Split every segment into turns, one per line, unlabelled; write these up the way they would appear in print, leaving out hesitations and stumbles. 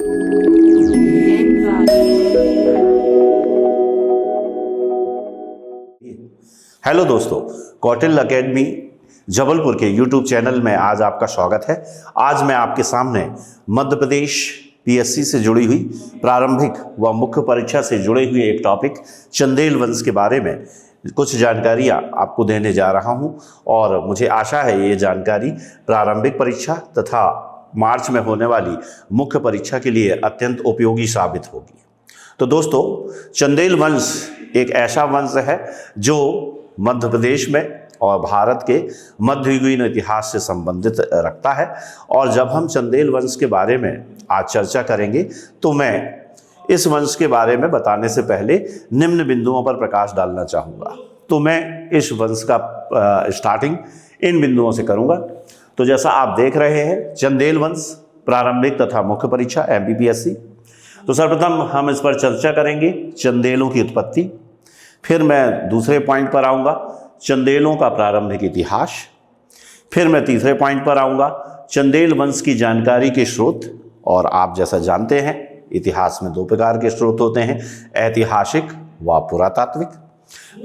Hello दोस्तों, Kautilya academy Jabalpur के YouTube channel में आज आपका स्वागत है। आज मैं आपके सामने मध्य प्रदेश पीएससी से जुड़ी हुई प्रारंभिक व मुख्य परीक्षा से जुड़े हुए एक टॉपिक चंदेल वंश के बारे में कुछ जानकारियां आपको देने जा रहा हूं और मुझे आशा है ये जानकारी प्रारंभिक परीक्षा तथा मार्च में होने वाली मुख्य परीक्षा के लिए अत्यंत उपयोगी साबित होगी। तो दोस्तों, चंदेल वंश एक ऐसा वंश है जो मध्य प्रदेश में और भारत के मध्ययुगीन इतिहास से संबंधित रखता है। और जब हम चंदेल वंश के बारे में आज चर्चा करेंगे तो मैं इस वंश के बारे में बताने से पहले निम्न बिंदुओं पर प्रकाश डालना चाहूँगा। तो मैं इस वंश का स्टार्टिंग इन बिंदुओं से करूँगा। तो जैसा आप देख रहे हैं, चंदेल वंश प्रारंभिक तथा मुख्य परीक्षा MPPSC। तो सर्वप्रथम हम इस पर चर्चा करेंगे चंदेलों की उत्पत्ति, फिर मैं दूसरे पॉइंट पर आऊँगा चंदेलों का प्रारंभिक इतिहास, फिर मैं तीसरे पॉइंट पर आऊँगा चंदेल वंश की जानकारी के स्रोत। और आप जैसा जानते हैं, इतिहास में दो प्रकार के स्रोत होते हैं, ऐतिहासिक व पुरातात्विक।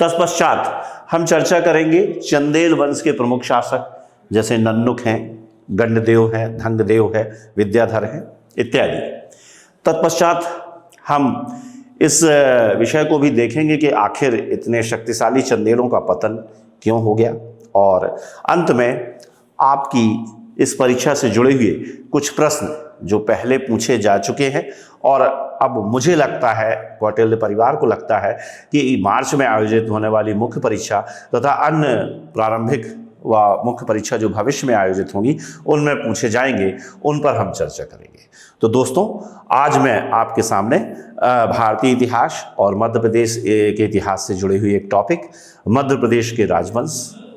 तत्पश्चात हम चर्चा करेंगे चंदेल वंश के प्रमुख शासक जैसे नन्नुक हैं, गंडदेव हैं, धंगदेव है, विद्याधर हैं इत्यादि। तत्पश्चात हम इस विषय को भी देखेंगे कि आखिर इतने शक्तिशाली चंदेलों का पतन क्यों हो गया। और अंत में आपकी इस परीक्षा से जुड़े हुए कुछ प्रश्न जो पहले पूछे जा चुके हैं और अब मुझे लगता है, कौटिल्य परिवार को लगता है कि मार्च में आयोजित होने वाली मुख्य परीक्षा तथा अन्य प्रारंभिक व मुख्य परीक्षा जो भविष्य में आयोजित होंगी उनमें पूछे जाएंगे, उन पर हम चर्चा करेंगे। तो दोस्तों, आज मैं आपके सामने भारतीय इतिहास और मध्य प्रदेश के इतिहास से जुड़े हुए एक टॉपिक, मध्य प्रदेश के राजवंश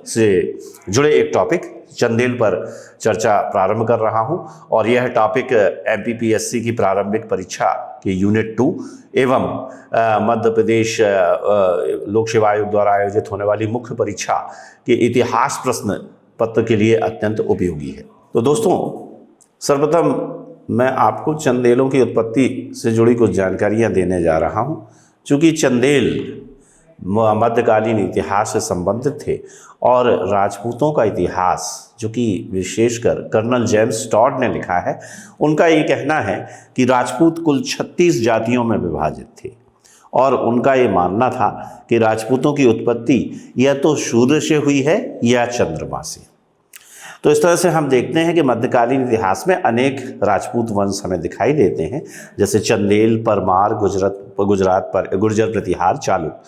से जुड़े एक टॉपिक चंदेल पर चर्चा प्रारंभ कर रहा हूं। और यह टॉपिक MPPSC की प्रारंभिक परीक्षा के यूनिट 2 एवं मध्य प्रदेश लोक सेवा आयोग द्वारा आयोजित होने वाली मुख्य परीक्षा के इतिहास प्रश्न पत्र के लिए अत्यंत उपयोगी है। तो दोस्तों, सर्वप्रथम मैं आपको चंदेलों की उत्पत्ति से जुड़ी कुछ जानकारियां देने जा रहा हूं। चूँकि चंदेल मध्यकालीन इतिहास से संबंधित थे और राजपूतों का इतिहास जो कि विशेषकर कर्नल जेम्स टॉड ने लिखा है, उनका ये कहना है कि राजपूत कुल 36 जातियों में विभाजित थे और उनका ये मानना था कि राजपूतों की उत्पत्ति या तो सूर्य से हुई है या चंद्रमा से। तो इस तरह से हम देखते हैं कि मध्यकालीन इतिहास में अनेक राजपूत वंश हमें दिखाई देते हैं, जैसे चंदेल, परमार, गुर्जर प्रतिहार, चालुक।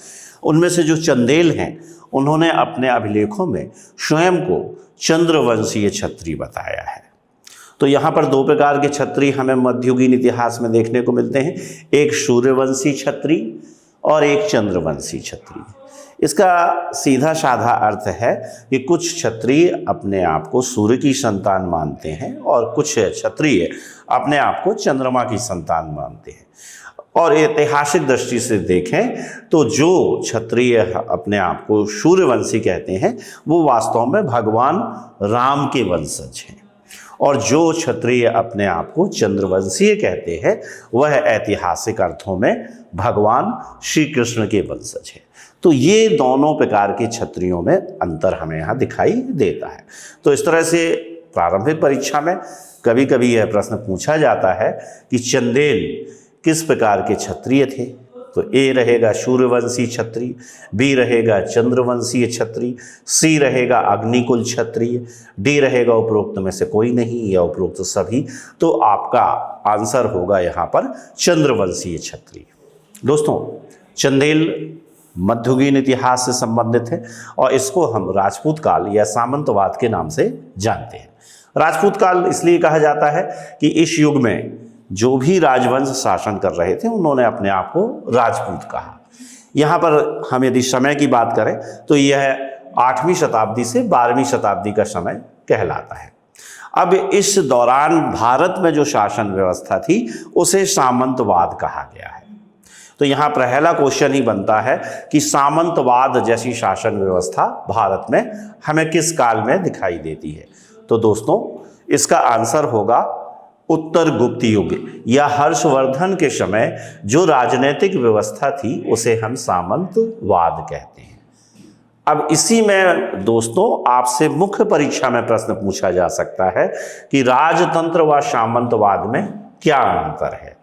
उनमें से जो चंदेल हैं उन्होंने अपने अभिलेखों में स्वयं को चंद्रवंशीय क्षत्रिय बताया है। तो यहाँ पर दो प्रकार के क्षत्रिय हमें मध्ययुगीन इतिहास में देखने को मिलते हैं, एक सूर्यवंशी क्षत्रिय और एक चंद्रवंशी क्षत्रिय। इसका सीधा साधा अर्थ है कि कुछ क्षत्रिय अपने आप को सूर्य की संतान मानते हैं और कुछ क्षत्रिय अपने आप को चंद्रमा की संतान मानते हैं। और ऐतिहासिक दृष्टि से देखें तो जो क्षत्रिय अपने आप को सूर्यवंशी कहते हैं वो वास्तव में भगवान राम के वंशज हैं, और जो क्षत्रिय अपने आप को चंद्रवंशीय कहते हैं वह ऐतिहासिक अर्थों में भगवान श्री कृष्ण के वंशज हैं। तो ये दोनों प्रकार के क्षत्रियों में अंतर हमें यहाँ दिखाई देता है। तो इस तरह से प्रारंभिक परीक्षा में कभी कभी यह प्रश्न पूछा जाता है कि चंदेल किस प्रकार के क्षत्रिय थे। तो A रहेगा सूर्यवंशी क्षत्रिय, B रहेगा चंद्रवंशीय क्षत्रिय, C रहेगा अग्निकुल क्षत्रिय, D रहेगा उपरोक्त में से कोई नहीं या उपरोक्त सभी। तो आपका आंसर होगा यहाँ पर चंद्रवंशीय क्षत्रिय। दोस्तों, चंदेल मध्ययुगीन इतिहास से संबंधित है और इसको हम राजपूत काल या सामंतवाद के नाम से जानते हैं। राजपूत काल इसलिए कहा जाता है कि इस युग में जो भी राजवंश शासन कर रहे थे उन्होंने अपने आप को राजपूत कहा। यहाँ पर हम यदि समय की बात करें तो यह 8वीं शताब्दी से 12वीं शताब्दी का समय कहलाता है। अब इस दौरान भारत में जो शासन व्यवस्था थी उसे सामंतवाद कहा गया है। तो यहाँ पहला क्वेश्चन ही बनता है कि सामंतवाद जैसी शासन व्यवस्था भारत में हमें किस काल में दिखाई देती है। तो दोस्तों, इसका आंसर होगा उत्तर गुप्त युग या हर्षवर्धन के समय जो राजनीतिक व्यवस्था थी उसे हम सामंतवाद कहते हैं। अब इसी में दोस्तों आपसे मुख्य परीक्षा में प्रश्न पूछा जा सकता है कि राजतंत्र व सामंतवाद में क्या अंतर है।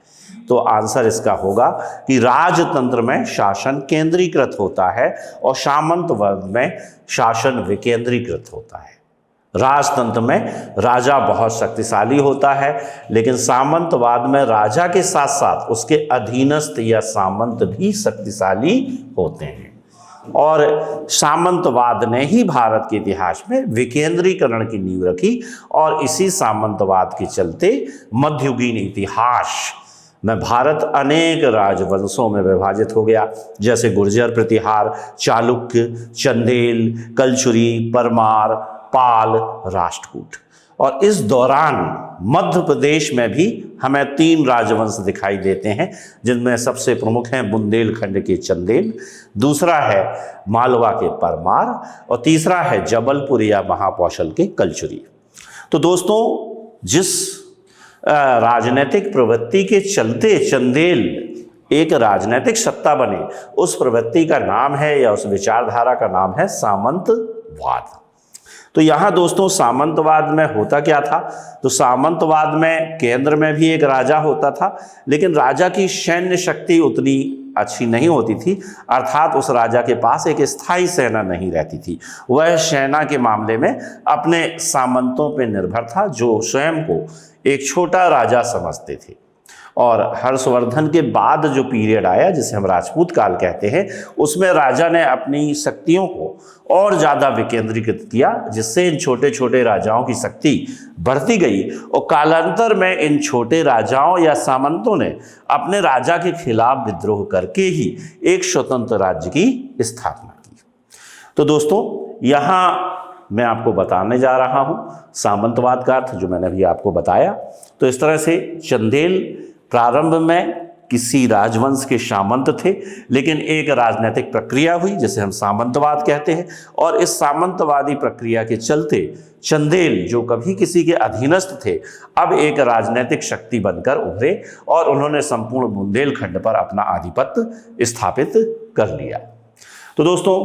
तो आंसर इसका होगा कि राजतंत्र में शासन केंद्रीकृत होता है और सामंतवाद में शासन विकेंद्रीकृत होता है। राजतंत्र में राजा बहुत शक्तिशाली होता है, लेकिन सामंतवाद में राजा के साथ साथ उसके अधीनस्थ या सामंत भी शक्तिशाली होते हैं। और सामंतवाद ने ही भारत के इतिहास में विकेंद्रीकरण की नींव रखी और इसी सामंतवाद के चलते मध्ययुगीन इतिहास में भारत अनेक राजवंशों में विभाजित हो गया, जैसे गुर्जर प्रतिहार, चालुक्य, चंदेल, कलचुरी, परमार, पाल, राष्ट्रकूट। और इस दौरान मध्य प्रदेश में भी हमें 3 राजवंश दिखाई देते हैं, जिनमें सबसे प्रमुख हैं बुंदेलखंड के चंदेल, दूसरा है मालवा के परमार और तीसरा है जबलपुर या महाकौशल के कलचुरी। तो दोस्तों जिस राजनीतिक प्रवृत्ति के चलते चंदेल एक राजनीतिक सत्ता बने, उस प्रवृत्ति का नाम है या उस विचारधारा का नाम है सामंतवाद। तो यहाँ दोस्तों सामंतवाद में होता क्या था, तो सामंतवाद में केंद्र में भी एक राजा होता था, लेकिन राजा की सैन्य शक्ति उतनी अच्छी नहीं होती थी, अर्थात उस राजा के पास एक स्थायी सेना नहीं रहती थी। वह सेना के मामले में अपने सामंतों पर निर्भर था, जो स्वयं को एक छोटा राजा समझते थे। और हर्षवर्धन के बाद जो पीरियड आया, जिसे हम राजपूत काल कहते हैं, उसमें राजा ने अपनी शक्तियों को और ज़्यादा विकेंद्रीकृत किया, जिससे इन छोटे छोटे राजाओं की शक्ति बढ़ती गई और कालांतर में इन छोटे राजाओं या सामंतों ने अपने राजा के खिलाफ विद्रोह करके ही एक स्वतंत्र राज्य की स्थापना की। तो दोस्तों यहाँ मैं आपको बताने जा रहा हूँ सामंतवाद का अर्थ, जो मैंने अभी आपको बताया। तो इस तरह से चंदेल प्रारंभ में किसी राजवंश के सामंत थे, लेकिन एक राजनीतिक प्रक्रिया हुई जिसे हम सामंतवाद कहते हैं, और इस सामंतवादी प्रक्रिया के चलते चंदेल जो कभी किसी के अधीनस्थ थे, अब एक राजनीतिक शक्ति बनकर उभरे और उन्होंने संपूर्ण बुंदेलखंड पर अपना आधिपत्य स्थापित कर लिया। तो दोस्तों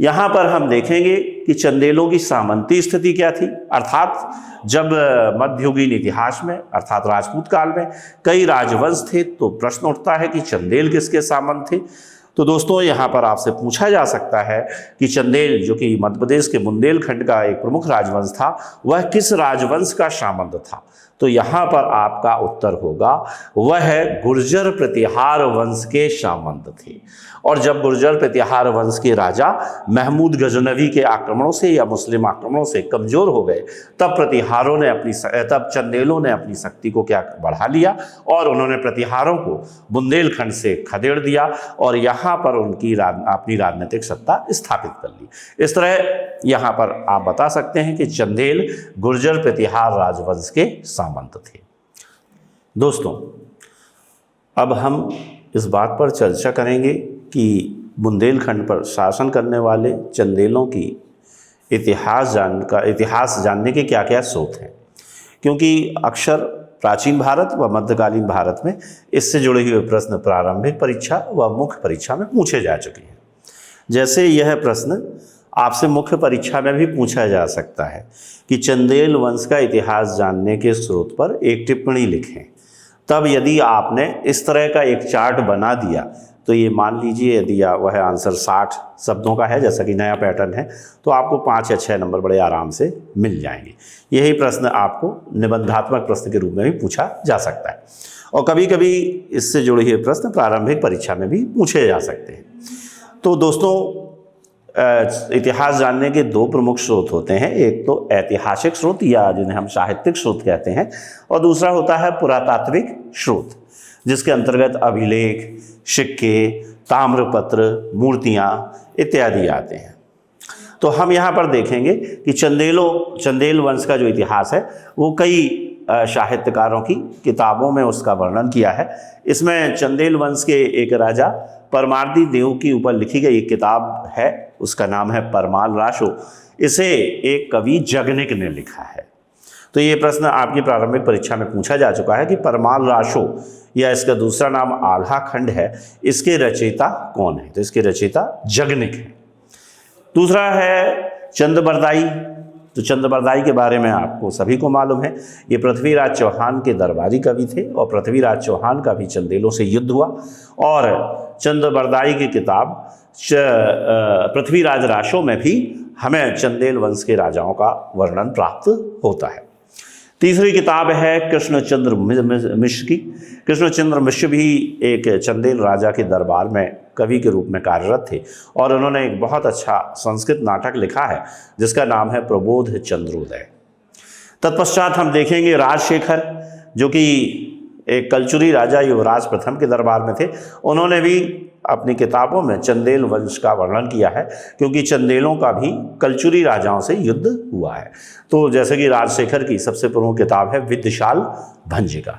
यहाँ पर हम देखेंगे कि चंदेलों की सामंती स्थिति क्या थी, अर्थात जब मध्ययुगीन इतिहास में अर्थात राजपूत काल में कई राजवंश थे, तो प्रश्न उठता है कि चंदेल किसके सामंत थे। तो दोस्तों यहाँ पर आपसे पूछा जा सकता है कि चंदेल जो कि मध्य प्रदेश के बुंदेलखंड का एक प्रमुख राजवंश था, वह किस राजवंश का सामंत था। तो यहाँ पर आपका उत्तर होगा वह गुर्जर प्रतिहार वंश के सामंत थे। और जब गुर्जर प्रतिहार वंश के राजा महमूद गजनवी के आक्रमणों से या मुस्लिम आक्रमणों से कमजोर हो गए, तब चंदेलों ने अपनी शक्ति को क्या बढ़ा लिया और उन्होंने प्रतिहारों को बुंदेलखंड से खदेड़ दिया और यहाँ पर उनकी अपनी राजनीतिक सत्ता स्थापित कर ली। इस तरह यहाँ पर आप बता सकते हैं कि चंदेल गुर्जर प्रतिहार राजवंश के सामंत थे। दोस्तों अब हम इस बात पर चर्चा करेंगे कि बुंदेलखंड पर शासन करने वाले चंदेलों की इतिहास जानने के क्या क्या स्रोत हैं, क्योंकि अक्सर प्राचीन भारत व मध्यकालीन भारत में इससे जुड़े हुए प्रश्न प्रारंभिक परीक्षा व मुख्य परीक्षा में पूछे जा चुके हैं। जैसे यह प्रश्न आपसे मुख्य परीक्षा में भी पूछा जा सकता है कि चंदेल वंश का इतिहास जानने के स्रोत पर एक टिप्पणी लिखें। तब यदि आपने इस तरह का एक चार्ट बना दिया, तो ये मान लीजिए यदि वह आंसर 60 शब्दों का है, जैसा कि नया पैटर्न है, तो आपको 5 या 6 नंबर बड़े आराम से मिल जाएंगे। यही प्रश्न आपको निबंधात्मक प्रश्न के रूप में भी पूछा जा सकता है और कभी कभी इससे जुड़े हुए प्रश्न प्रारंभिक परीक्षा में भी पूछे जा सकते हैं। तो दोस्तों इतिहास जानने के 2 प्रमुख स्रोत होते हैं, एक तो ऐतिहासिक स्रोत या जिन्हें हम साहित्यिक स्रोत कहते हैं, और दूसरा होता है पुरातात्विक स्रोत, जिसके अंतर्गत अभिलेख, सिक्के, ताम्रपत्र, मूर्तियाँ इत्यादि आते हैं। तो हम यहाँ पर देखेंगे कि चंदेल वंश का जो इतिहास है वो कई साहित्यकारों की किताबों में उसका वर्णन किया है। इसमें चंदेल वंश के एक राजा परमार्दी देव के ऊपर लिखी गई एक किताब है, उसका नाम है परमाल राशो। इसे एक कवि जगनिक ने लिखा है। तो ये प्रश्न आपकी प्रारंभिक परीक्षा में पूछा जा चुका है कि परमाल राशो या इसका दूसरा नाम आल्हा खंड है, इसके रचयिता कौन है? तो इसके रचयिता जगनिक है। दूसरा है चंद्रबरदाई। तो चंद्रबरदाई के बारे में आपको सभी को मालूम है, ये पृथ्वीराज चौहान के दरबारी कवि थे और पृथ्वीराज चौहान का भी चंदेलों से युद्ध हुआ और चंद्रबरदाई की किताब पृथ्वीराज राशों में भी हमें चंदेल वंश के राजाओं का वर्णन प्राप्त होता है। तीसरी किताब है कृष्णचंद्र मिश्र की। कृष्णचंद्र मिश्र भी एक चंदेल राजा के दरबार में कवि के रूप में कार्यरत थे और उन्होंने एक बहुत अच्छा संस्कृत नाटक लिखा है जिसका नाम है प्रबोध चंद्रोदय। तत्पश्चात हम देखेंगे राजशेखर, जो कि एक कलचुरी राजा युवराज प्रथम के दरबार में थे। उन्होंने भी अपनी किताबों में चंदेल वंश का वर्णन किया है, क्योंकि चंदेलों का भी कलचुरी राजाओं से युद्ध हुआ है। तो जैसे कि राजशेखर की सबसे प्रमुख किताब है विद्यशाल भंजिका।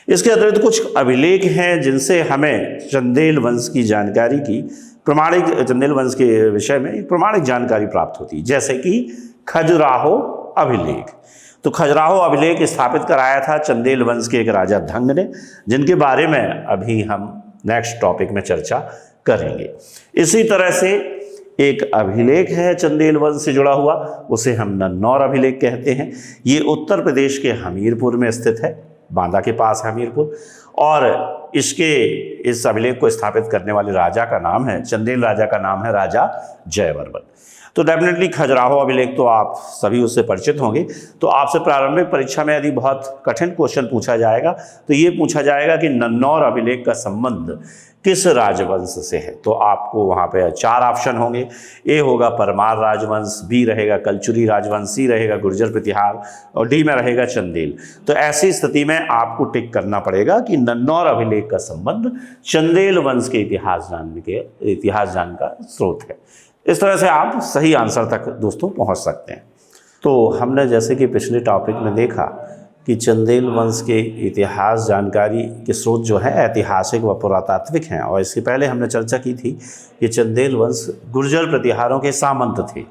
इसके अतिरिक्त कुछ अभिलेख हैं जिनसे हमें चंदेल वंश की जानकारी की प्रमाणिक चंदेल वंश के विषय में प्रमाणिक जानकारी प्राप्त होती है, जैसे कि खजुराहो अभिलेख। तो खजुराहो अभिलेख स्थापित कराया था चंदेल वंश के एक राजा धंग ने, जिनके बारे में अभी हम नेक्स्ट टॉपिक में चर्चा करेंगे। इसी तरह से एक अभिलेख है चंदेल वंश से जुड़ा हुआ, उसे हम नन्नौर अभिलेख कहते हैं। ये उत्तर प्रदेश के हमीरपुर में स्थित है, बांदा के पास हमीरपुर, और इस अभिलेख को स्थापित करने वाले राजा का नाम है, चंदेल राजा का नाम है राजा जयवर्मन। तो डेफिनेटली खजुराहो अभिलेख तो आप सभी उससे परिचित होंगे। तो आपसे प्रारंभिक परीक्षा में यदि बहुत कठिन क्वेश्चन पूछा जाएगा तो ये पूछा जाएगा कि नन्नौर अभिलेख का संबंध किस राजवंश से है। तो आपको वहाँ पे 4 ऑप्शन होंगे। ए होगा परमार राजवंश, बी रहेगा कलचुरी राजवंश, सी रहेगा गुर्जर प्रतिहार और डी में रहेगा चंदेल। तो ऐसी स्थिति में आपको टिक करना पड़ेगा कि नन्नौर अभिलेख का संबंध चंदेल वंश के इतिहास जानने का स्रोत है। इस तरह से आप सही आंसर तक दोस्तों पहुंच सकते हैं। तो हमने जैसे कि पिछले टॉपिक में देखा कि चंदेल वंश के इतिहास जानकारी के स्रोत जो है ऐतिहासिक व पुरातात्विक हैं, और इसके पहले हमने चर्चा की थी कि चंदेल वंश गुर्जर प्रतिहारों के सामंत थे।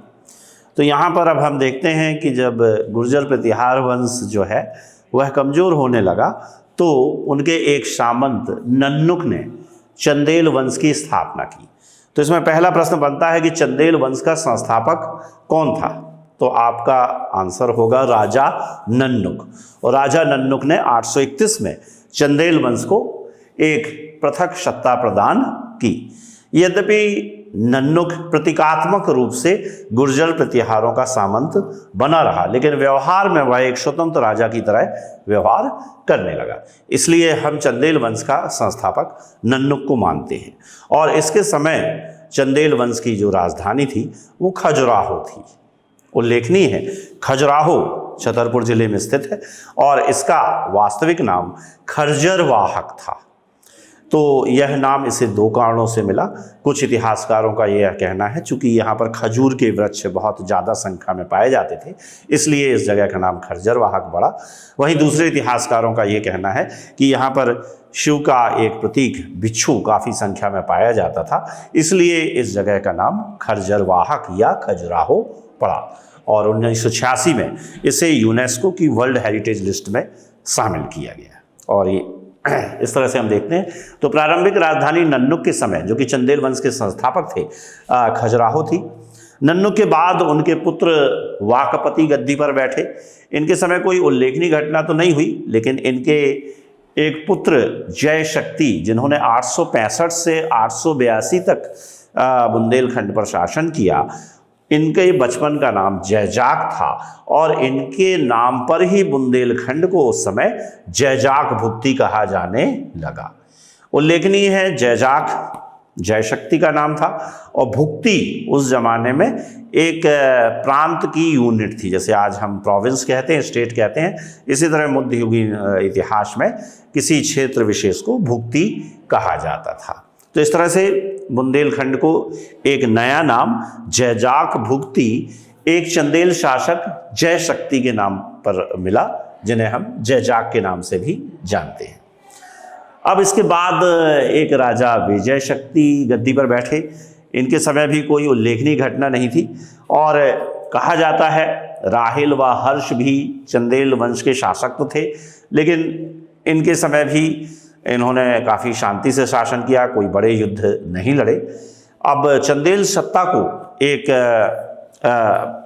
तो यहाँ पर अब हम देखते हैं कि जब गुर्जर प्रतिहार वंश जो है वह कमज़ोर होने लगा तो उनके एक सामंत नन्नुक ने चंदेल वंश की स्थापना की। तो इसमें पहला प्रश्न बनता है कि चंदेल वंश का संस्थापक कौन था? तो आपका आंसर होगा राजा नन्नुक। और राजा नन्नुक ने 831 में चंदेल वंश को एक पृथक सत्ता प्रदान की। यद्यपि नन्नुक प्रतीकात्मक रूप से गुर्जर प्रतिहारों का सामंत बना रहा, लेकिन व्यवहार में वह एक स्वतंत्र राजा की तरह व्यवहार करने लगा। इसलिए हम चंदेल वंश का संस्थापक नन्नुक को मानते हैं। और इसके समय चंदेल वंश की जो राजधानी थी वो खजुराहो थी। उल्लेखनीय है, खजुराहो छतरपुर जिले में स्थित है और इसका वास्तविक नाम खर्जरवाहक था। तो यह नाम इसे 2 कारणों से मिला। कुछ इतिहासकारों का यह कहना है चूँकि यहाँ पर खजूर के वृक्ष बहुत ज़्यादा संख्या में पाए जाते थे, इसलिए इस जगह का नाम खर्जरवाहक पड़ा। वहीं दूसरे इतिहासकारों का ये कहना है कि यहाँ पर शिव का एक प्रतीक बिच्छू काफ़ी संख्या में पाया जाता था, इसलिए इस जगह का नाम खर्जरवाहक या खजुराहो पड़ा। और 1986 में इसे यूनेस्को की वर्ल्ड हेरिटेज लिस्ट में शामिल किया गया। और ये इस तरह से हम देखते हैं। तो प्रारंभिक राजधानी नन्नुक के समय, जो कि चंदेल वंश के संस्थापक थे, खजुराहो थी। नन्नुक के बाद उनके पुत्र वाकपति गद्दी पर बैठे। इनके समय कोई उल्लेखनीय घटना तो नहीं हुई, लेकिन इनके एक पुत्र जय शक्ति, जिन्होंने 865 से 882 तक बुंदेलखंड पर शासन किया, इनके बचपन का नाम जयजाक था और इनके नाम पर ही बुंदेलखंड को उस समय जयजाक भुक्ति कहा जाने लगा। उल्लेखनीय है, जयजाक जयशक्ति का नाम था और भुक्ति उस जमाने में एक प्रांत की यूनिट थी। जैसे आज हम प्रोविंस कहते हैं, स्टेट कहते हैं, इसी तरह मध्ययुगीन इतिहास में किसी क्षेत्र विशेष को भुक्ति कहा जाता था। तो इस तरह से बुंदेलखंड को एक नया नाम जयजाक भुक्ति एक चंदेल शासक जय शक्ति के नाम पर मिला, जिन्हें हम जयजाक के नाम से भी जानते हैं। अब इसके बाद एक राजा विजय शक्ति गद्दी पर बैठे। इनके समय भी कोई उल्लेखनीय घटना नहीं थी और कहा जाता है राहिल व हर्ष भी चंदेल वंश के शासक तो थे, लेकिन इनके समय भी इन्होंने काफ़ी शांति से शासन किया, कोई बड़े युद्ध नहीं लड़े। अब चंदेल सत्ता को एक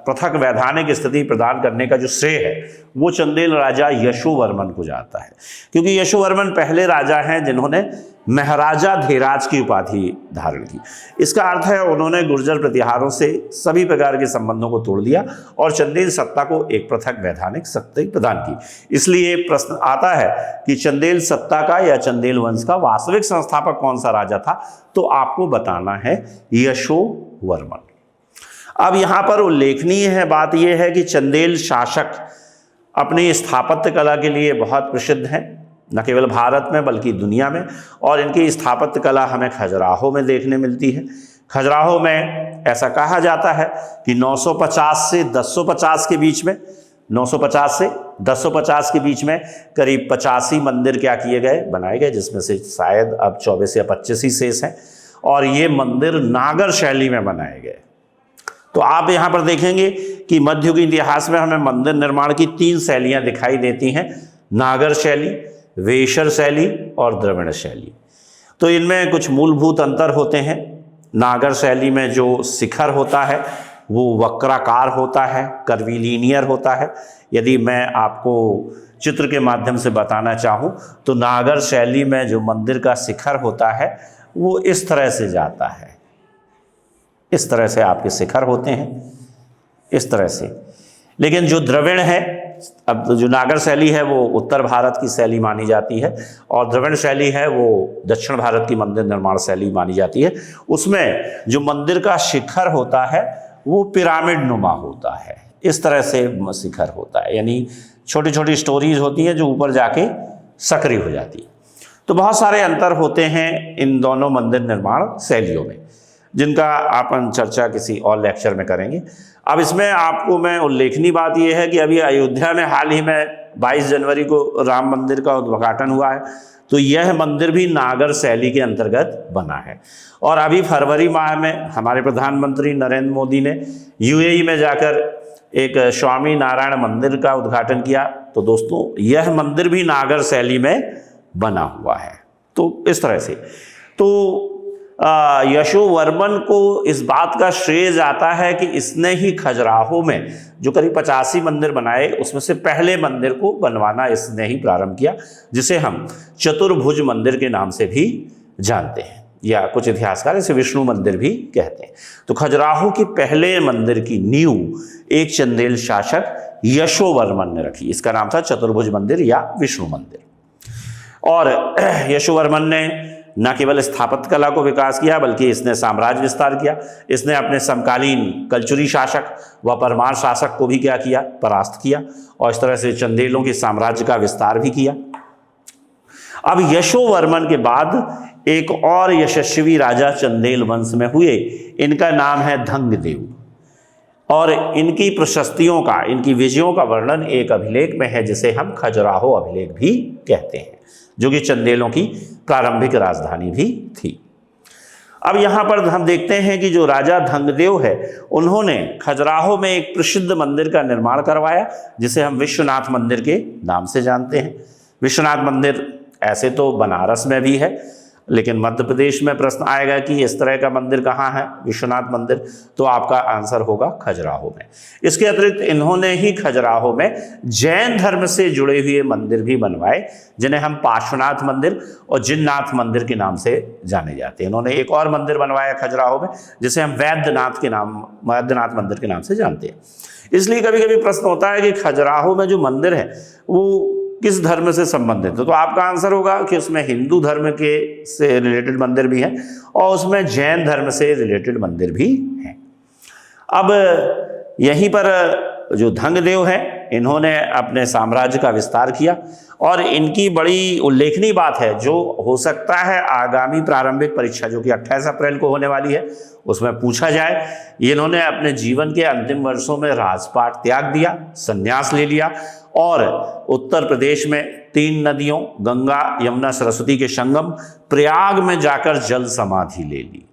पृथक वैधानिक स्थिति प्रदान करने का जो श्रेय है वो चंदेल राजा यशोवर्मन को जाता है, क्योंकि यशोवर्मन पहले राजा हैं जिन्होंने महाराजा धीराज की उपाधि धारण की। इसका अर्थ है उन्होंने गुर्जर प्रतिहारों से सभी प्रकार के संबंधों को तोड़ दिया और चंदेल सत्ता को एक पृथक वैधानिक शक्ति प्रदान की। इसलिए प्रश्न आता है कि चंदेल सत्ता का या चंदेल वंश का वास्तविक संस्थापक कौन सा राजा था, तो आपको बताना है यशोवर्मन। अब यहाँ पर उल्लेखनीय है बात यह है कि चंदेल शासक अपनी स्थापत्य कला के लिए बहुत प्रसिद्ध हैं, न केवल भारत में बल्कि दुनिया में। और इनकी स्थापत्य कला हमें खजुराहो में देखने मिलती है। खजुराहो में ऐसा कहा जाता है कि 950 से 1050 के बीच में 950 से 1050 के बीच में करीब 85 मंदिर क्या किए गए, बनाए गए, जिसमें से शायद अब 24 या 25 ही शेष हैं। और ये मंदिर नागर शैली में बनाए गए। तो आप यहाँ पर देखेंगे कि मध्ययुगीन इतिहास में हमें मंदिर निर्माण की 3 शैलियाँ दिखाई देती हैं, नागर शैली, वेशर शैली और द्रविड़ शैली। तो इनमें कुछ मूलभूत अंतर होते हैं। नागर शैली में जो शिखर होता है वो वक्राकार होता है, कर्विलीनियर होता है। यदि मैं आपको चित्र के माध्यम से बताना चाहूँ तो नागर शैली में जो मंदिर का शिखर होता है वो इस तरह से जाता है, इस तरह से आपके शिखर होते हैं, इस तरह से। लेकिन जो द्रविड़ है, अब जो नागर शैली है वो उत्तर भारत की शैली मानी जाती है और द्रविड़ शैली है वो दक्षिण भारत की मंदिर निर्माण शैली मानी जाती है। उसमें जो मंदिर का शिखर होता है वो पिरामिड नुमा होता है, इस तरह से शिखर होता है, यानी छोटी छोटी स्टोरीज होती हैं जो ऊपर जाके सक्रिय हो जाती है। तो बहुत सारे अंतर होते हैं इन दोनों मंदिर निर्माण शैलियों में, जिनका अपन चर्चा किसी और लेक्चर में करेंगे। अब इसमें आपको मैं उल्लेखनीय बात यह है कि अभी अयोध्या में हाल ही में 22 जनवरी को राम मंदिर का उद्घाटन हुआ है, तो यह मंदिर भी नागर शैली के अंतर्गत बना है। और अभी फरवरी माह में हमारे प्रधानमंत्री नरेंद्र मोदी ने यूएई में जाकर एक स्वामी नारायण मंदिर का उद्घाटन किया। तो दोस्तों यह मंदिर भी नागर शैली में बना हुआ है। तो इस तरह से तो यशोवर्मन को इस बात का श्रेय जाता है कि इसने ही खजुराहो में जो करीब 85 मंदिर बनाए उसमें से पहले मंदिर को बनवाना इसने ही प्रारंभ किया, जिसे हम चतुर्भुज मंदिर के नाम से भी जानते हैं, या कुछ इतिहासकार इसे विष्णु मंदिर भी कहते हैं। तो खजुराहो की पहले मंदिर की नींव एक चंदेल शासक यशोवर्मन ने रखी। इसका नाम था चतुर्भुज मंदिर या विष्णु मंदिर। और यशोवर्मन ने न केवल स्थापत्य कला को विकास किया बल्कि इसने साम्राज्य विस्तार किया। इसने अपने समकालीन कलचुरी शासक व परमार शासक को भी क्या किया, परास्त किया, और इस तरह से चंदेलों के साम्राज्य का विस्तार भी किया। अब यशोवर्मन के बाद एक और यशस्वी राजा चंदेल वंश में हुए, इनका नाम है धंगदेव। और इनकी प्रशस्तियों का, इनकी विजयों का वर्णन एक अभिलेख में है जिसे हम खजुराहो अभिलेख भी कहते हैं, जो कि चंदेलों की प्रारंभिक राजधानी भी थी। अब यहाँ पर हम देखते हैं कि जो राजा धंगदेव है उन्होंने खजुराहो में एक प्रसिद्ध मंदिर का निर्माण करवाया, जिसे हम विश्वनाथ मंदिर के नाम से जानते हैं। विश्वनाथ मंदिर ऐसे तो बनारस में भी है, लेकिन मध्य प्रदेश में प्रश्न आएगा कि इस तरह का मंदिर कहाँ है विश्वनाथ मंदिर, तो आपका आंसर होगा खजुराहो में। इसके अतिरिक्त इन्होंने ही खजुराहो में जैन धर्म से जुड़े हुए मंदिर भी बनवाए, जिन्हें हम पार्श्वनाथ मंदिर और जिननाथ मंदिर के नाम से जाने जाते हैं। इन्होंने एक और मंदिर बनवाया खजुराहो में जिसे हम वैद्यनाथ मंदिर के नाम से जानते हैं। इसलिए कभी कभी प्रश्न होता है कि खजुराहो में जो मंदिर है वो किस धर्म से संबंधित है, तो आपका आंसर होगा कि उसमें हिंदू धर्म के से रिलेटेड मंदिर भी हैं और उसमें जैन धर्म से रिलेटेड मंदिर भी हैं। अब यहीं पर जो धंगदेव हैं इन्होंने अपने साम्राज्य का विस्तार किया, और इनकी बड़ी उल्लेखनीय बात है जो हो सकता है आगामी प्रारंभिक परीक्षा जो कि 28 अप्रैल को होने वाली है उसमें पूछा जाए। इन्होंने अपने जीवन के अंतिम वर्षों में राजपाट त्याग दिया, संन्यास ले लिया और उत्तर प्रदेश में 3 नदियों गंगा यमुना सरस्वती के संगम प्रयाग में जाकर जल समाधि ले ली।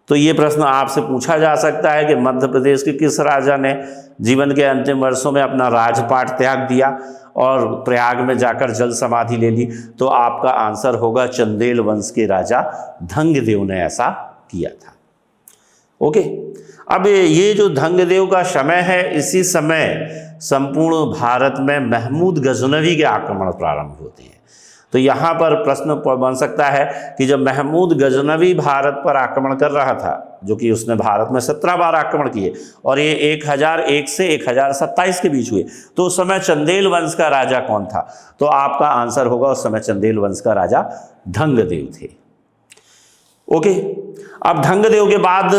तो ये प्रश्न आपसे पूछा जा सकता है कि मध्य प्रदेश के किस राजा ने जीवन के अंतिम वर्षों में अपना राजपाट त्याग दिया और प्रयाग में जाकर जल समाधि ले ली, तो आपका आंसर होगा चंदेल वंश के राजा धंगदेव ने ऐसा किया था। ओके, अब ये जो धंगदेव का समय है, इसी समय संपूर्ण भारत में महमूद गजनवी के आक्रमण प्रारंभ होते हैं। तो यहाँ पर प्रश्न बन सकता है कि जब महमूद गजनवी भारत पर आक्रमण कर रहा था, जो कि उसने भारत में 17 बार आक्रमण किए और ये 1001 से 1027 के बीच हुए, तो उस समय चंदेल वंश का राजा कौन था? तो आपका आंसर होगा उस समय चंदेल वंश का राजा धंगदेव थे। ओके, अब धंगदेव के बाद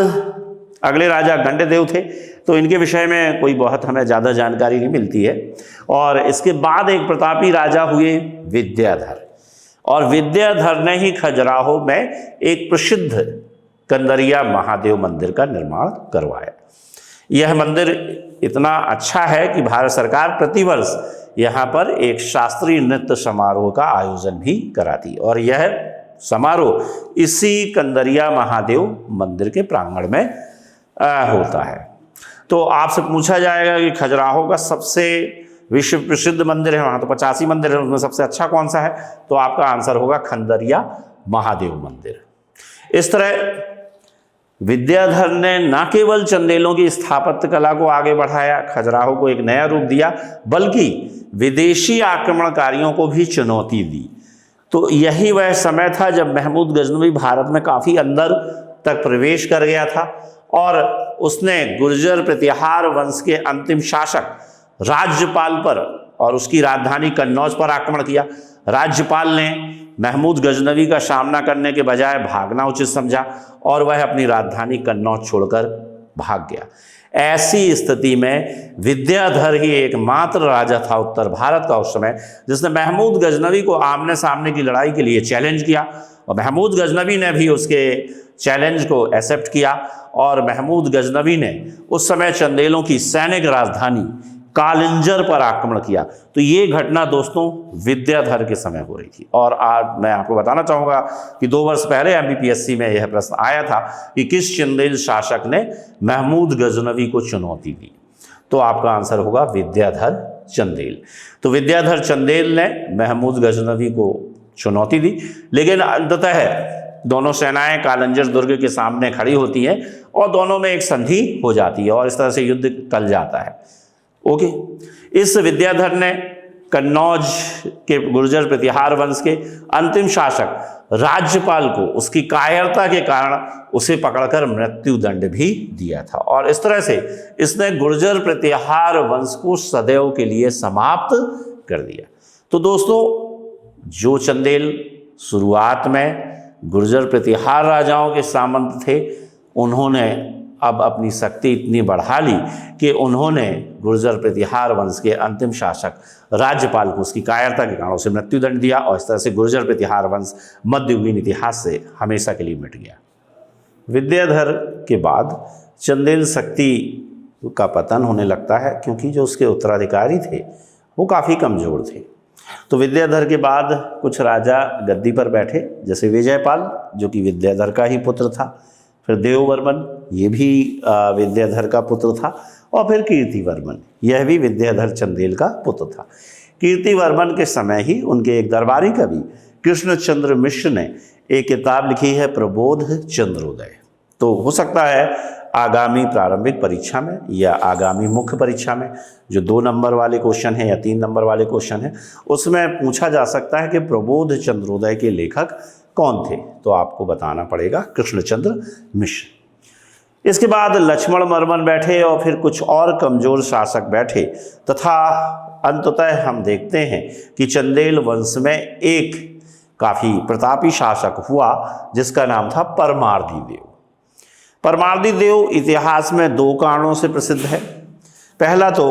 अगले राजा गंडदेव थे। तो इनके विषय में कोई बहुत हमें ज़्यादा जानकारी नहीं मिलती है। और इसके बाद एक प्रतापी राजा हुए विद्याधर, और विद्याधर ने ही खजुराहो में एक प्रसिद्ध कंदरिया महादेव मंदिर का निर्माण करवाया। यह मंदिर इतना अच्छा है कि भारत सरकार प्रतिवर्ष यहाँ पर एक शास्त्रीय नृत्य समारोह का आयोजन भी कराती है, और यह समारोह इसी कंदरिया महादेव मंदिर के प्रांगण में होता है। तो आपसे पूछा जाएगा कि खजुराहो का सबसे विश्व प्रसिद्ध मंदिर है, वहाँ तो 85 मंदिर है, उसमें सबसे अच्छा कौन सा है? तो आपका आंसर होगा खंदरिया महादेव मंदिर। इस तरह विद्याधर ने न केवल चंदेलों की स्थापत्य कला को आगे बढ़ाया, खजुराहो को एक नया रूप दिया, बल्कि विदेशी आक्रमणकारियों को भी चुनौती दी। तो यही वह समय था जब महमूद गजनवी भारत में काफ़ी अंदर तक प्रवेश कर गया था, और उसने गुर्जर प्रतिहार वंश के अंतिम शासक राज्यपाल पर और उसकी राजधानी कन्नौज पर आक्रमण किया। राज्यपाल ने महमूद गजनवी का सामना करने के बजाय भागना उचित समझा, और वह अपनी राजधानी कन्नौज छोड़कर भाग गया। ऐसी स्थिति में विद्याधर ही एकमात्र राजा था उत्तर भारत का उस समय जिसने महमूद गजनवी को आमने सामने की लड़ाई के लिए चैलेंज किया, और महमूद गजनवी ने भी उसके चैलेंज को एक्सेप्ट किया, और महमूद गजनवी ने उस समय चंदेलों की सैनिक राजधानी कालिंजर पर आक्रमण किया। तो ये घटना दोस्तों विद्याधर के समय हो रही थी। और आज मैं आपको बताना चाहूँगा कि 2 वर्ष पहले MBPSC में यह प्रश्न आया था कि किस चंदेल शासक ने महमूद गजनवी को चुनौती दी? तो आपका आंसर होगा विद्याधर चंदेल। तो विद्याधर चंदेल ने महमूद गजनवी को चुनौती दी, लेकिन अंततः दोनों सेनाएं कालिंजर दुर्ग के सामने खड़ी होती हैं और दोनों में एक संधि हो जाती है और इस तरह से युद्ध टल जाता है। ओके, इस विद्याधर ने कन्नौज के गुर्जर प्रतिहार वंश के अंतिम शासक राज्यपाल को उसकी कायरता के कारण उसे पकड़कर मृत्यु दंड भी दिया था, और इस तरह से इसने गुर्जर प्रतिहार वंश को सदैव के लिए समाप्त कर दिया। तो दोस्तों, जो चंदेल शुरुआत में गुर्जर प्रतिहार राजाओं के सामंत थे, उन्होंने अब अपनी शक्ति इतनी बढ़ा ली कि उन्होंने गुर्जर प्रतिहार वंश के अंतिम शासक राज्यपाल को उसकी कायरता के कारण उसे मृत्युदंड दिया, और इस तरह से गुर्जर प्रतिहार वंश मध्ययुगीन इतिहास से हमेशा के लिए मिट गया। विद्याधर के बाद चंदेल शक्ति का पतन होने लगता है, क्योंकि जो उसके उत्तराधिकारी थे वो काफ़ी कमज़ोर थे। तो विद्याधर के बाद कुछ राजा गद्दी पर बैठे, जैसे विजयपाल जो कि विद्याधर का ही पुत्र था, फिर देववर्मन ये भी विद्याधर का पुत्र था, और फिर कीर्तिवर्मन यह भी विद्याधर चंदेल का पुत्र था। कीर्तिवर्मन के समय ही उनके एक दरबारी कवि कृष्णचंद्र मिश्र ने एक किताब लिखी है प्रबोध चंद्रोदय। तो हो सकता है आगामी प्रारंभिक परीक्षा में या आगामी मुख्य परीक्षा में जो 2 नंबर वाले क्वेश्चन है या 3 नंबर वाले क्वेश्चन है, उसमें पूछा जा सकता है कि प्रबोध चंद्रोदय के लेखक कौन थे? तो आपको बताना पड़ेगा कृष्णचंद्र मिश्र। इसके बाद लक्ष्मण वर्मन बैठे और फिर कुछ और कमजोर शासक बैठे, तथा अंततः हम देखते हैं कि चंदेल वंश में एक काफ़ी प्रतापी शासक हुआ जिसका नाम था परमार्दी देव। परमार्दी देव इतिहास में 2 कारणों से प्रसिद्ध है। पहला तो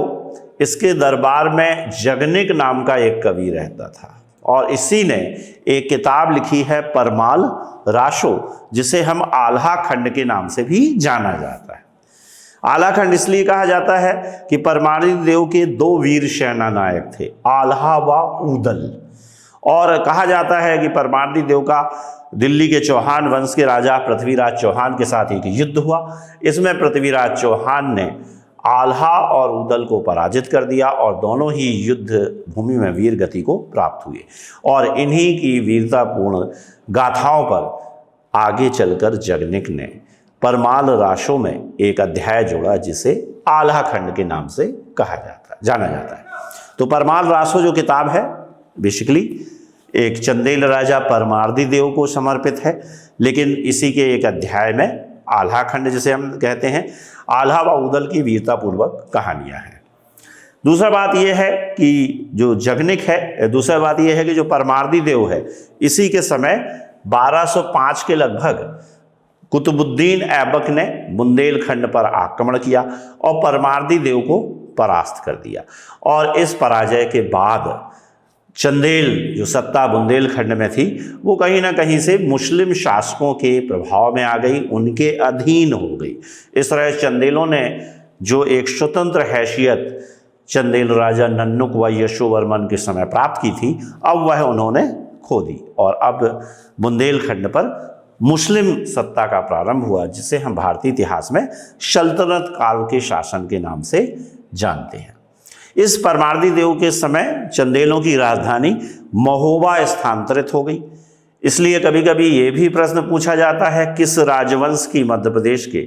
इसके दरबार में जगनिक नाम का एक कवि रहता था, और इसी ने एक किताब लिखी है परमाल राशो, जिसे हम आल्हा खंड के नाम से भी जाना जाता है। आल्हा खंड इसलिए कहा जाता है कि परमार्दी देव के 2 वीर सेना नायक थे, आल्हा व ऊदल, और कहा जाता है कि परमार्दी देव का दिल्ली के चौहान वंश के राजा पृथ्वीराज चौहान के साथ एक युद्ध हुआ। इसमें पृथ्वीराज चौहान ने आल्हा और उदल को पराजित कर दिया और दोनों ही युद्ध भूमि में वीर गति को प्राप्त हुए। और इन्हीं की वीरतापूर्ण गाथाओं पर आगे चलकर जगनिक ने परमाल राशों में एक अध्याय जोड़ा जिसे आल्हा खंड के नाम से जाना जाता है। तो परमाल रासो जो किताब है बेसिकली एक चंदेल राजा परमार्दी देव को समर्पित है, लेकिन इसी के एक अध्याय में आल्हा खंड जिसे हम कहते हैं, आल्हा व उदल की वीरतापूर्वक कहानियां हैं। दूसरा बात यह है कि जो जगनिक है, दूसरा बात यह है कि जो परमार्दी देव है, इसी के समय 1205 के लगभग कुतुबुद्दीन ऐबक ने बुंदेलखंड पर आक्रमण किया और परमार्दी देव को परास्त कर दिया। और इस पराजय के बाद चंदेल जो सत्ता बुंदेलखंड में थी वो कहीं ना कहीं से मुस्लिम शासकों के प्रभाव में आ गई, उनके अधीन हो गई। इस तरह चंदेलों ने जो एक स्वतंत्र हैसियत चंदेल राजा नन्नुक व यशोवर्मन के समय प्राप्त की थी, अब वह उन्होंने खो दी और अब बुंदेलखंड पर मुस्लिम सत्ता का प्रारंभ हुआ, जिसे हम भारतीय इतिहास में सल्तनत काल के शासन के नाम से जानते हैं। इस परमार्दी देव के समय चंदेलों की राजधानी महोबा स्थानांतरित हो गई। इसलिए कभी कभी ये भी प्रश्न पूछा जाता है किस राजवंश की मध्य प्रदेश के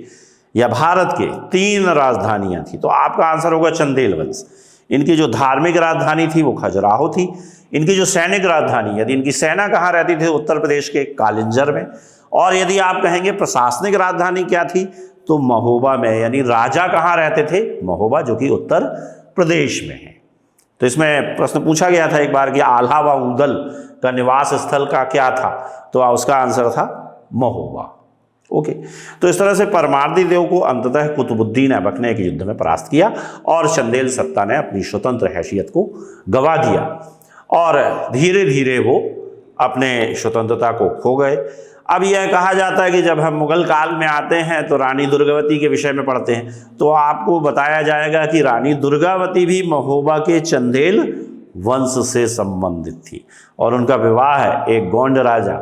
या भारत के 3 राजधानियां थी, तो आपका आंसर होगा चंदेल वंश। इनकी जो धार्मिक राजधानी थी वो खजुराहो थी। इनकी जो सैनिक राजधानी, यदि इनकी सेना कहाँ रहती थी, उत्तर प्रदेश के कालिंजर में। और यदि आप कहेंगे प्रशासनिक राजधानी क्या थी, तो महोबा में। यानी राजा कहाँ रहते थे, महोबा, जो कि उत्तर प्रदेश में है। तो इसमें प्रश्न पूछा गया था एक बार कि आल्हा व उदल का निवास स्थल का क्या था, तो उसका आंसर था महोबा। ओके, तो इस तरह से परमार्दी देव को अंततः कुतुबुद्दीन ऐबक ने एक युद्ध में परास्त किया और चंदेल सत्ता ने अपनी स्वतंत्र हैसियत को गंवा दिया और धीरे धीरे वो अपने स्वतंत्रता को खो गए। अब यह कहा जाता है कि जब हम मुगल काल में आते हैं तो रानी दुर्गावती के विषय में पढ़ते हैं, तो आपको बताया जाएगा कि रानी दुर्गावती भी महोबा के चंदेल वंश से संबंधित थी और उनका विवाह एक गोंड राजा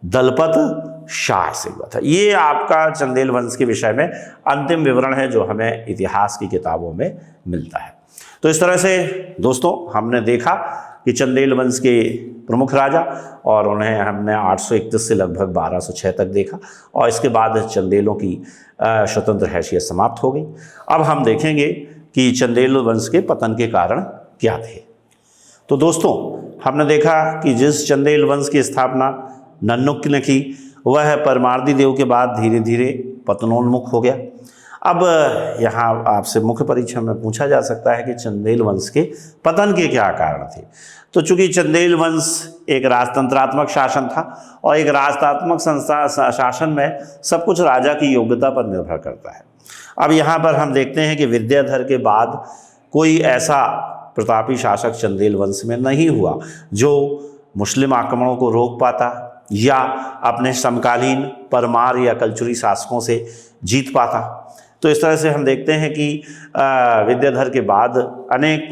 दलपत शाह से हुआ था। ये आपका चंदेल वंश के विषय में अंतिम विवरण है जो हमें इतिहास की किताबों में मिलता है। तो इस तरह से दोस्तों हमने देखा कि चंदेल वंश के प्रमुख राजा, और उन्हें हमने 831 से लगभग 1206 तक देखा और इसके बाद चंदेलों की स्वतंत्र हैसियत समाप्त हो गई। अब हम देखेंगे कि चंदेल वंश के पतन के कारण क्या थे। तो दोस्तों हमने देखा कि जिस चंदेल वंश की स्थापना नन्नुक ने की वह परमार्दी देव के बाद धीरे धीरे पतनोन्मुख हो गया। अब यहाँ आपसे मुख्य परीक्षा में पूछा जा सकता है कि चंदेल वंश के पतन के क्या कारण थे। तो चूंकि चंदेल वंश एक राजतंत्रात्मक शासन था और एक राजतंत्रात्मक शासन में सब कुछ राजा की योग्यता पर निर्भर करता है। अब यहाँ पर हम देखते हैं कि विद्याधर के बाद कोई ऐसा प्रतापी शासक चंदेल वंश में नहीं हुआ जो मुस्लिम आक्रमणों को रोक पाता या अपने समकालीन परमार या कलचुरी शासकों से जीत पाता। तो इस तरह से हम देखते हैं कि विद्याधर के बाद अनेक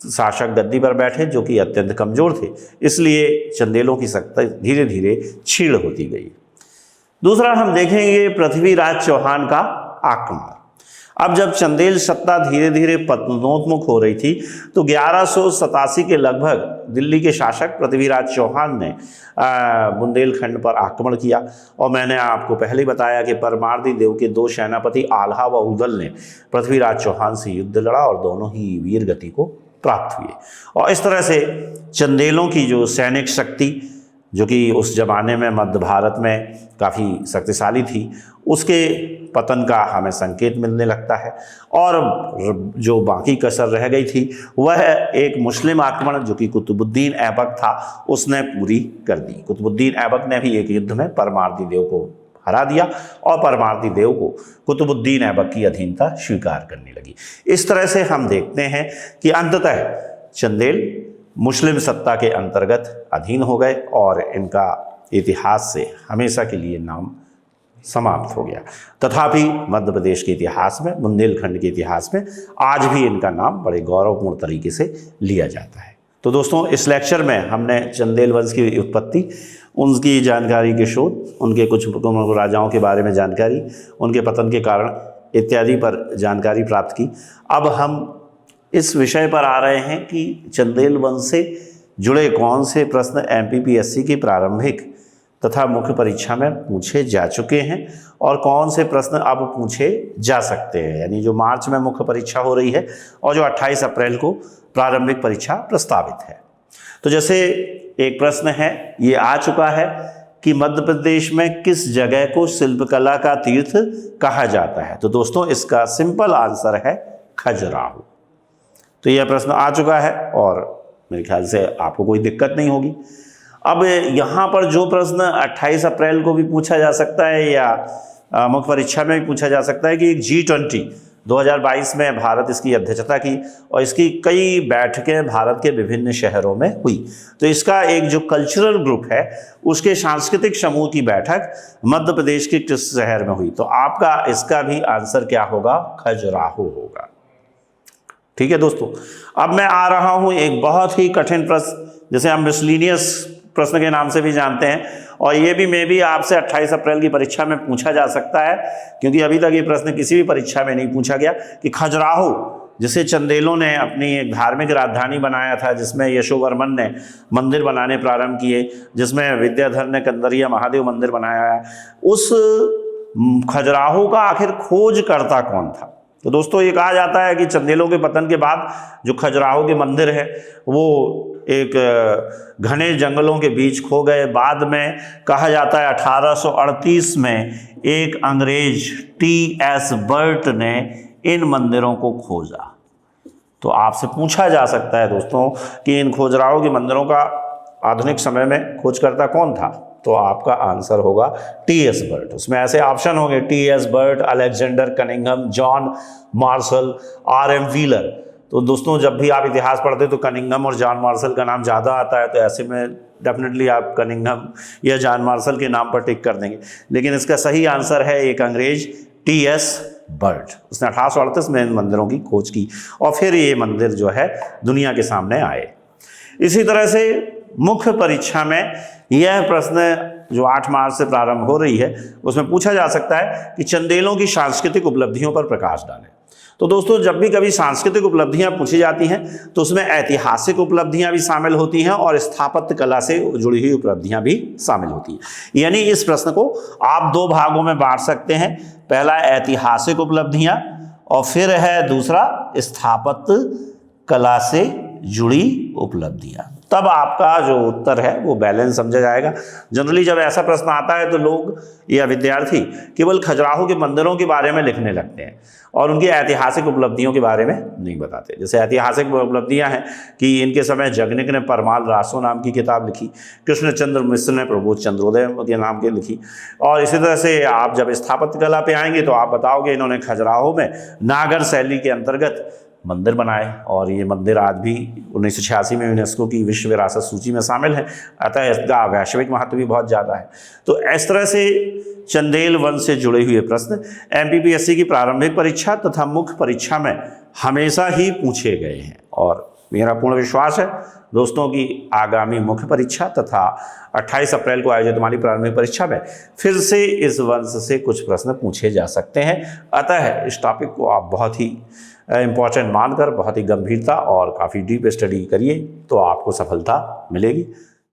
शासक गद्दी पर बैठे जो कि अत्यंत कमज़ोर थे, इसलिए चंदेलों की सत्ता धीरे धीरे क्षीण होती गई। दूसरा हम देखेंगे पृथ्वीराज चौहान का आक्रमण। अब जब चंदेल सत्ता धीरे धीरे पतनोन्मुख हो रही थी तो 1187 के लगभग दिल्ली के शासक पृथ्वीराज चौहान ने बुंदेलखंड पर आक्रमण किया। और मैंने आपको पहले ही बताया कि परमार्दी देव के 2 सेनापति आल्हा व उदल ने पृथ्वीराज चौहान से युद्ध लड़ा और दोनों ही वीर गति को प्राप्त हुए। और इस तरह से चंदेलों की जो सैनिक शक्ति, जो कि उस जमाने में मध्य भारत में काफ़ी शक्तिशाली थी, उसके पतन का हमें संकेत मिलने लगता है। और जो बाकी कसर रह गई थी वह एक मुस्लिम आक्रमण जो कि कुतुबुद्दीन ऐबक था उसने पूरी कर दी। कुतुबुद्दीन ऐबक ने भी एक युद्ध में परमार्दी देव को हरा दिया और परमार्दी देव को कुतुबुद्दीन ऐबक की अधीनता स्वीकार करने लगी। इस तरह से हम देखते हैं कि अंततः चंदेल मुस्लिम सत्ता के अंतर्गत अधीन हो गए और इनका इतिहास से हमेशा के लिए नाम समाप्त हो गया। तथापि मध्य प्रदेश के इतिहास में, बुंदेलखंड के इतिहास में आज भी इनका नाम बड़े गौरवपूर्ण तरीके से लिया जाता है। तो दोस्तों इस लेक्चर में हमने चंदेल वंश की उत्पत्ति, उनकी जानकारी के शोध, उनके कुछ राजाओं के बारे में जानकारी, उनके पतन के कारण इत्यादि पर जानकारी प्राप्त की। अब हम इस विषय पर आ रहे हैं कि चंदेल वंश से जुड़े कौन से प्रश्न एमपीपीएससी की प्रारंभिक तथा मुख्य परीक्षा में पूछे जा चुके हैं और कौन से प्रश्न अब पूछे जा सकते हैं, यानी जो मार्च में मुख्य परीक्षा हो रही है और जो 28 अप्रैल को प्रारंभिक परीक्षा प्रस्तावित है। तो जैसे एक प्रश्न है, ये आ चुका है कि मध्य प्रदेश में किस जगह को शिल्पकला का तीर्थ कहा जाता है। तो दोस्तों इसका सिंपल आंसर है खजुराहो। तो यह प्रश्न आ चुका है और मेरे ख्याल से आपको कोई दिक्कत नहीं होगी। अब यहाँ पर जो प्रश्न 28 अप्रैल को भी पूछा जा सकता है या मुख्य परीक्षा में भी पूछा जा सकता है कि G20 2022 में भारत इसकी अध्यक्षता की और इसकी कई बैठकें भारत के विभिन्न शहरों में हुई। तो इसका एक जो कल्चरल ग्रुप है उसके सांस्कृतिक समूह की बैठक मध्य प्रदेश के किस शहर में हुई। तो आपका इसका भी आंसर क्या होगा? खजुराहो होगा। ठीक है दोस्तों, अब मैं आ रहा हूं एक बहुत ही कठिन प्रश्न, जिसे हम मिसलिनियस प्रश्न के नाम से भी जानते हैं, और ये भी मे भी आपसे 28 अप्रैल की परीक्षा में पूछा जा सकता है, क्योंकि अभी तक ये प्रश्न किसी भी परीक्षा में नहीं पूछा गया कि खजुराहो, जिसे चंदेलों ने अपनी एक धार्मिक राजधानी बनाया था, जिसमें यशोवर्मन ने मंदिर बनाने प्रारंभ किए, जिसमें विद्याधर ने कंदरिया महादेव मंदिर बनाया है, उस खजुराहो का आखिर खोजकर्ता कौन था। तो दोस्तों ये कहा जाता है कि चंदेलों के पतन के बाद जो खजुराहो के मंदिर है वो एक घने जंगलों के बीच खो गए। बाद में कहा जाता है 1838 में एक अंग्रेज T.S. बर्ट ने इन मंदिरों को खोजा। तो आपसे पूछा जा सकता है दोस्तों कि इन खजुराहो के मंदिरों का आधुनिक समय में खोजकर्ता कौन था। तो आपका आंसर होगा T.S. बर्ट। उसमें ऐसे ऑप्शन होंगे T.S. Burt, Alexander Cunningham, John Marshall, R.M. Wheeler. तो दोस्तों जब भी आप इतिहास पढ़ते तो कनिंघम और जॉन मार्शल का नाम ज़्यादा आता है, तो ऐसे में डेफिनेटली आप कनिंघम या जॉन मार्शल के नाम पर टिक कर देंगे। लेकिन इसका सही आंसर है एक अंग्रेज T.S. बर्ट। उसने 1838 में इन मंदिरों की खोज की और फिर ये मंदिर जो है दुनिया के सामने आए। इसी तरह से मुख्य परीक्षा में यह प्रश्न जो 8 मार्च से प्रारंभ हो रही है उसमें पूछा जा सकता है कि चंदेलों की सांस्कृतिक उपलब्धियों पर प्रकाश डालें। तो दोस्तों जब भी कभी सांस्कृतिक उपलब्धियां पूछी जाती हैं तो उसमें ऐतिहासिक उपलब्धियां भी शामिल होती हैं और स्थापत्य कला से जुड़ी हुई उपलब्धियां भी शामिल होती हैं। यानी इस प्रश्न को आप 2 भागों में बांट सकते हैं, पहला ऐतिहासिक उपलब्धियां और फिर है दूसरा स्थापत्य कला से जुड़ी उपलब्धियां। तब आपका जो उत्तर है वो बैलेंस समझा जाएगा। जनरली जब ऐसा प्रश्न आता है तो लोग या विद्यार्थी केवल खजुराहो के मंदिरों के बारे में लिखने लगते हैं और उनकी ऐतिहासिक उपलब्धियों के बारे में नहीं बताते। जैसे ऐतिहासिक उपलब्धियां हैं कि इनके समय जगनिक ने परमाल रासो नाम की किताब लिखी, कृष्णचंद्र मिश्र ने प्रबोध चंद्रोदय के नाम की लिखी, और इसी तरह से आप जब स्थापत्य कला पे आएंगे तो आप बताओगे इन्होंने खजुराहो में नागर शैली के अंतर्गत मंदिर बनाए और ये मंदिर आज भी 1986 में यूनेस्को की विश्व विरासत सूची में शामिल है। अतः इसका वैश्विक महत्व भी बहुत ज़्यादा है। तो इस तरह से चंदेल वंश से जुड़े हुए प्रश्न एमपीपीएससी की प्रारंभिक परीक्षा तथा मुख्य परीक्षा में हमेशा ही पूछे गए हैं और मेरा पूर्ण विश्वास है दोस्तों की आगामी मुख्य परीक्षा तथा 28 अप्रैल को आयोजित हमारी प्रारंभिक परीक्षा में फिर से इस वंश से कुछ प्रश्न पूछे जा सकते हैं। अतः इस टॉपिक को आप बहुत ही इम्पॉर्टेंट मानकर बहुत ही गंभीरता और काफ़ी डीप स्टडी करिए तो आपको सफलता मिलेगी।